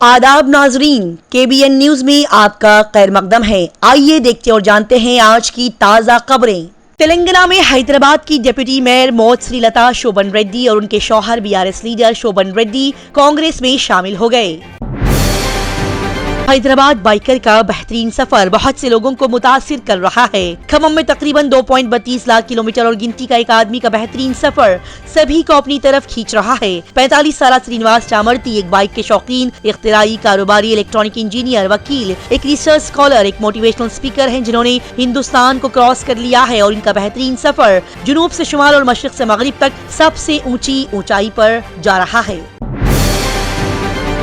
आदाब नाजरीन, KBN news में आपका खैर मकदम है। आइए देखते और जानते हैं आज की ताज़ा खबरें। तेलंगाना में हैदराबाद की डिप्टी मेयर मौत श्रीलता शोभन रेड्डी और उनके शौहर BRS लीडर शोभन रेड्डी कांग्रेस में शामिल हो गए। हैदराबाद बाइकर का बेहतरीन सफर बहुत से लोगों को मुतासिर कर रहा है। खम्मम में तकरीबन 2.32 लाख किलोमीटर और गिनती का एक आदमी का बेहतरीन सफर सभी को अपनी तरफ खींच रहा है। 45 साल श्रीनिवास चामर्ती एक बाइक के शौकीन, इख्तिराई, कारोबारी, इलेक्ट्रॉनिक इंजीनियर, वकील, एक रिसर्च स्कॉलर, एक मोटिवेशनल स्पीकर हैं जिन्होंने हिंदुस्तान को क्रॉस कर लिया है और इनका बेहतरीन सफर जुनूब से शुमाल और मशरिक से मगरिब तक सबसे ऊंची ऊंचाई पर जा रहा है।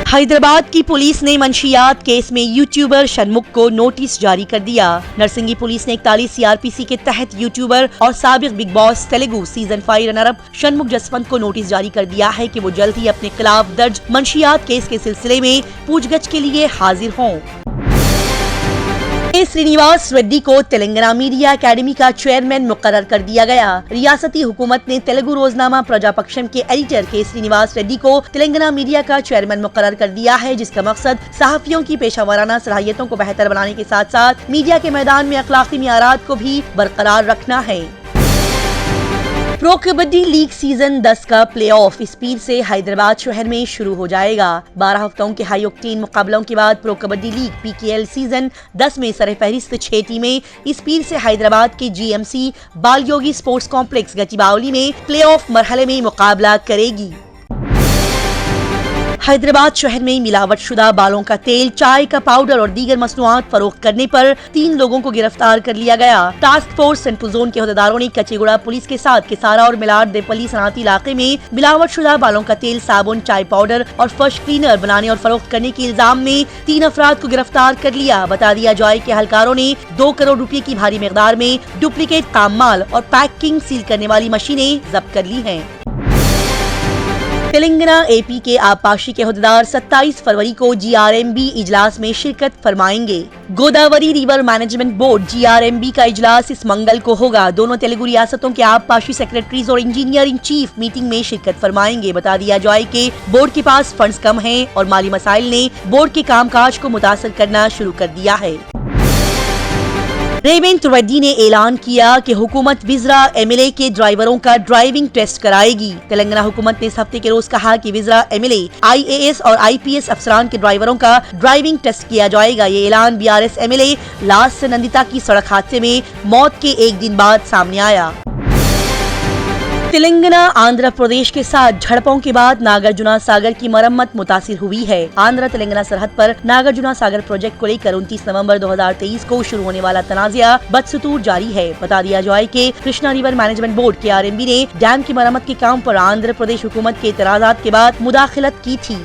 हैदराबाद की पुलिस ने मंशियात केस में यूट्यूबर शनमुख को नोटिस जारी कर दिया। नरसिंगी पुलिस ने 41 CRPC के तहत यूट्यूबर और साबिक big boss Telugu season 5 runner up Shanmukh Jaswanth को नोटिस जारी कर दिया है कि वो जल्द ही अपने खिलाफ दर्ज मंशियात केस के सिलसिले में पूछगछ के लिए हाजिर हों। श्रीनिवास रेड्डी को तेलंगाना मीडिया एकेडमी का चेयरमैन मुकर्रर कर दिया गया। रियासती हुकूमत ने तेलुगु रोजनामा प्रजापक्षम के एडिटर के श्रीनिवास रेड्डी को तेलंगाना मीडिया का चेयरमैन मुकर्रर कर दिया है, जिसका मकसद सहाफियों की पेशावराना सलाहियतों को बेहतर बनाने के साथ साथ मीडिया के मैदान में अखलाकी मियारात को भी बरकरार रखना है। प्रो कबड्डी लीग सीजन 10 का प्ले ऑफ इस पीर से हैदराबाद शहर में शुरू हो जाएगा। 12 हफ्तों के हाई ऑक्टेन मुकाबलों के बाद pro kabaddi league PKL season 10 में सरफहरिस्त 6 टीमें इस पीर से हैदराबाद के GMC बालयोगी स्पोर्ट्स कॉम्प्लेक्स गचिबावली में प्ले ऑफ मरहले में मुकाबला करेगी। हैदराबाद शहर में मिलावट शुदा बालों का तेल, चाय का पाउडर और दीगर मसनूआत फरोख्त करने पर 3 लोगों को गिरफ्तार कर लिया गया। टास्क फोर्स सेंट्रल जोन के अहदेदारों ने कचेगुड़ा पुलिस के साथ किसारा और मिलाड देपली सनाती इलाके में मिलावट शुदा बालों का तेल, साबुन, चाय पाउडर और फर्श क्लीनर बनाने और फरोख्त करने के इल्जाम में 3 अफराद को गिरफ्तार कर लिया। बता दिया जाए कि अहलकारों ने 2 करोड़ रुपए की भारी मिकदार में डुप्लीकेट काम माल और पैकिंग सील करने वाली मशीनें जब्त कर ली हैं। तेलंगाना AP के आबपाशी के अहदेदार 27 फरवरी को GRMB इजलास में शिरकत फरमाएंगे। Godavari river management board GRMB का इजलास इस मंगल को होगा। दोनों तेलुगु रियासतों के आबपाशी सेक्रेटरीज और इंजीनियरिंग चीफ मीटिंग में शिरकत फरमाएंगे। बता दिया जाए कि बोर्ड के पास फंड्स कम हैं और माली मसाइल ने बोर्ड के कामकाज को मुतासर करना शुरू कर दिया है। रेवंत रेड्डी ने ऐलान किया कि हुकूमत विजरा MLA के ड्राइवरों का ड्राइविंग टेस्ट कराएगी। तेलंगाना हुकूमत ने इस हफ्ते के रोज कहा कि विजरा MLA, IAS और IPS अफसरान के ड्राइवरों का ड्राइविंग टेस्ट किया जाएगा। ये ऐलान BRS MLA लास से नंदिता की सड़क हादसे में मौत के एक दिन बाद सामने आया। तेलंगाना आंध्र प्रदेश के साथ झड़पों के बाद नागार्जुना सागर की मरम्मत मुतासिर हुई है। आंध्र तेलंगाना सरहद पर नागार्जुना सागर प्रोजेक्ट को लेकर 29 नवंबर 2023 को शुरू होने वाला तनाज़ा बदस्तूर जारी है। बता दिया जाए कि Krishna river management board KRMB ने डैम की मरम्मत के काम पर आंध्र प्रदेश हुकूमत के इतराज़ात के बाद मुदाखलत की थी।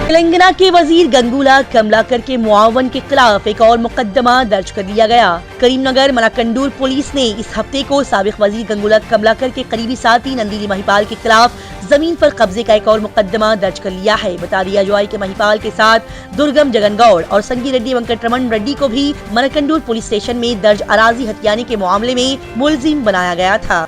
तेलंगाना के वजीर गंगूला कमलाकर के मुआवन के खिलाफ एक और मुकदमा दर्ज कर दिया गया। करीमनगर मनाकंडूर पुलिस ने इस हफ्ते को साबिक वजीर गंगूला कमलाकर के करीबी साथी नंदिनी महिपाल के खिलाफ जमीन पर कब्जे का एक और मुकदमा दर्ज कर लिया है। बता दिया जाए कि महिपाल के साथ दुर्गम जगनगौड़ और संगी रेड्डी वेंकटरमण रेड्डी को भी मनाकंडूर पुलिस स्टेशन में दर्ज अराजी हथियाने के मामले में मुलजिम बनाया गया था।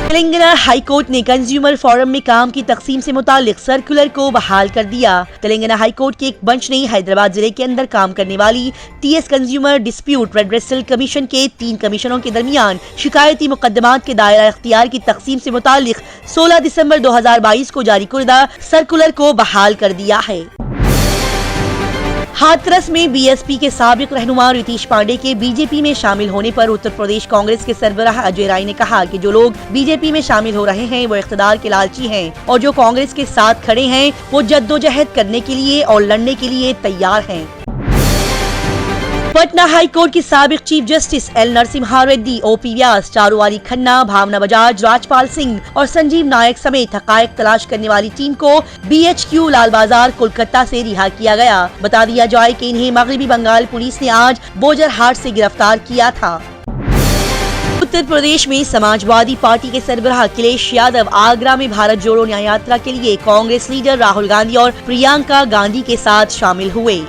तेलंगाना हाई कोर्ट ने कंज्यूमर फोरम में काम की तकसीम से मुतालिक सर्कुलर को बहाल कर दिया। तेलंगाना हाई कोर्ट के एक बेंच ने हैदराबाद जिले के अंदर काम करने वाली TS consumer dispute redressal commission के 3 कमीशनों के दरमियान शिकायती मुकदमात के दायरा इख्तियार की तकसीम से मुतालिक 16 दिसंबर 2022 को जारी कुर्दा सर्कुलर को बहाल कर दिया है। हाथरस में BSP के साबिक रहनुमा रितीश पांडे के BJP में शामिल होने पर उत्तर प्रदेश कांग्रेस के सरबराह अजय राय ने कहा कि जो लोग BJP में शामिल हो रहे हैं वो इख्तिदार के लालची हैं और जो कांग्रेस के साथ खड़े हैं वो जद्दोजहद करने के लिए और लड़ने के लिए तैयार हैं। पटना हाई कोर्ट की साबिक chief justice L Narasimha Reddy, OP व्यास, चारूवाली खन्ना, भावना बजाज, राजपाल सिंह और संजीव नायक समेत हकायक तलाश करने वाली टीम को BHQ लाल बाजार कोलकाता से रिहा किया गया। बता दिया जाए कि इन्हें मगरबी बंगाल पुलिस ने आज बोजरहाट से गिरफ्तार किया था। उत्तर प्रदेश में समाजवादी पार्टी के सरबराह अखिलेश यादव आगरा में भारत जोड़ो न्याय यात्रा के लिए कांग्रेस लीडर राहुल गांधी और प्रियंका गांधी के साथ शामिल हुए।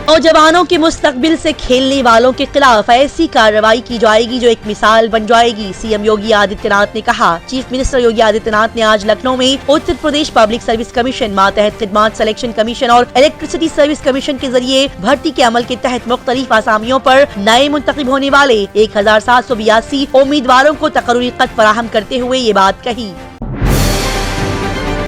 नौजवानों के मुस्तकबिल से खेलने वालों के खिलाफ ऐसी कार्रवाई की जाएगी जो एक मिसाल बन जाएगी, सीएम योगी आदित्यनाथ ने कहा। चीफ मिनिस्टर योगी आदित्यनाथ ने आज लखनऊ में Uttar Pradesh public service commission, मातहत खिदमात सिलेक्शन कमीशन और इलेक्ट्रिसिटी सर्विस कमीशन के जरिए भर्ती के अमल के तहत मुख्तलिफ आसामियों पर नए मुंतखब होने वाले 1782 उम्मीदवारों को तकर्री खत फराहम करते हुए ये बात कही।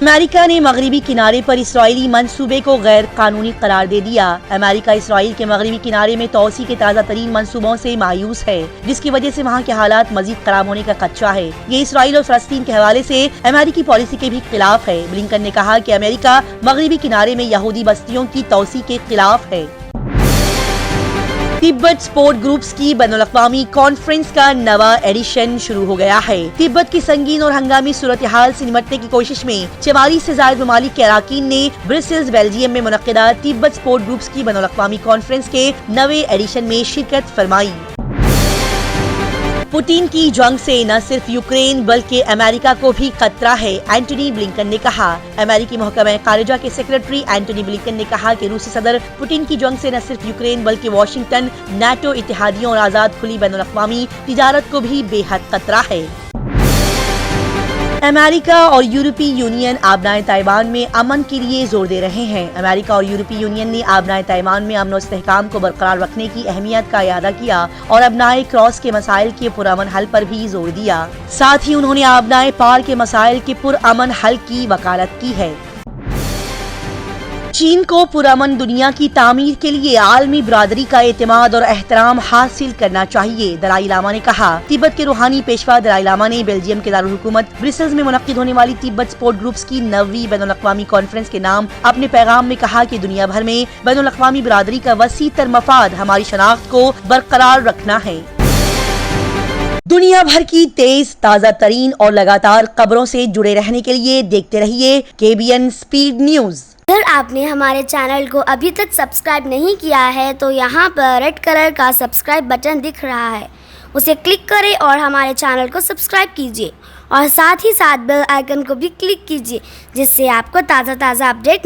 अमेरिका ने मगरिबी किनारे पर इसराइली मंसूबे को गैर कानूनी करार दे दिया। अमेरिका इसराइल के मगरिबी किनारे में तोसी के ताज़ा तरीन मंसूबों से मायूस है, जिसकी वजह से वहाँ के हालात मजीद खराब होने का खदशा है। ये इसराइल और फलस्तीन के हवाले से अमेरिकी पॉलिसी के भी खिलाफ है। ब्लिंकन ने कहा कि अमेरिका मगरिबी किनारे में यहूदी बस्तियों की तोसी के खिलाफ है। तिब्बत स्पोर्ट ग्रुप्स की बैनुल-अक़वामी कॉन्फ्रेंस का नवा एडिशन शुरू हो गया है। तिब्बत की संगीन और हंगामी सूरत हाल से निपटने की कोशिश में 44 से ज्यादा ममालिक के अराकीन ने ब्रसेल्स, बेल्जियम में मुनक्किदा तिब्बत स्पोर्ट ग्रुप्स की बैनुल-अक़वामी कॉन्फ्रेंस के नवे एडिशन में शिरकत फरमाई। पुतिन की जंग से न सिर्फ यूक्रेन बल्कि अमेरिका को भी खतरा है, एंटनी ब्लिंकन ने कहा। अमेरिकी महकमा खारिजा के सेक्रेटरी एंटनी ब्लिंकन ने कहा कि रूसी सदर पुतिन की जंग से न सिर्फ यूक्रेन बल्कि वाशिंगटन, नाटो इत्तेहादियों और आजाद खुली बैनुल-अक़वामी तिजारत को भी बेहद खतरा है। अमेरिका और यूरोपीय यूनियन आबनाए ताइवान में अमन के लिए जोर दे रहे हैं। अमेरिका और यूरोपीय यूनियन ने आबनाए ताइवान में अमन और इस्तेहकाम को बरकरार रखने की अहमियत का इयादा किया और आबनाए क्रॉस के मसाइल के पुरअमन हल पर भी जोर दिया। साथ ही उन्होंने आबनाए पार के मसाइल के पुरअमन हल की वकालत की है। चीन को पुरअमन दुनिया की तामीर के लिए आलमी बिरादरी का एतमाद और एहतराम हासिल करना चाहिए, दलाई लामा ने कहा। तिब्बत के रूहानी पेशवा दलाई लामा ने बेल्जियम के दारुल हुकूमत ब्रसेल्स में मुनक्किद होने वाली तिब्बत स्पोर्ट ग्रुप्स की 9वीं बैनुल-अक़वामी कॉन्फ्रेंस के नाम अपने पैगाम में कहा कि दुनिया भर में बैनुल-अक़वामी बिरादरी का वसी तर मफाद हमारी शनाख्त को बरकरार रखना है। दुनिया भर की तेज, ताज़ा तरीन और लगातार खबरों से जुड़े रहने के लिए देखते रहिए KBN स्पीड न्यूज। अगर आपने हमारे चैनल को अभी तक सब्सक्राइब नहीं किया है तो यहाँ पर रेड कलर का सब्सक्राइब बटन दिख रहा है, उसे क्लिक करें और हमारे चैनल को सब्सक्राइब कीजिए और साथ ही साथ बेल आइकन को भी क्लिक कीजिए, जिससे आपको ताज़ा अपडेट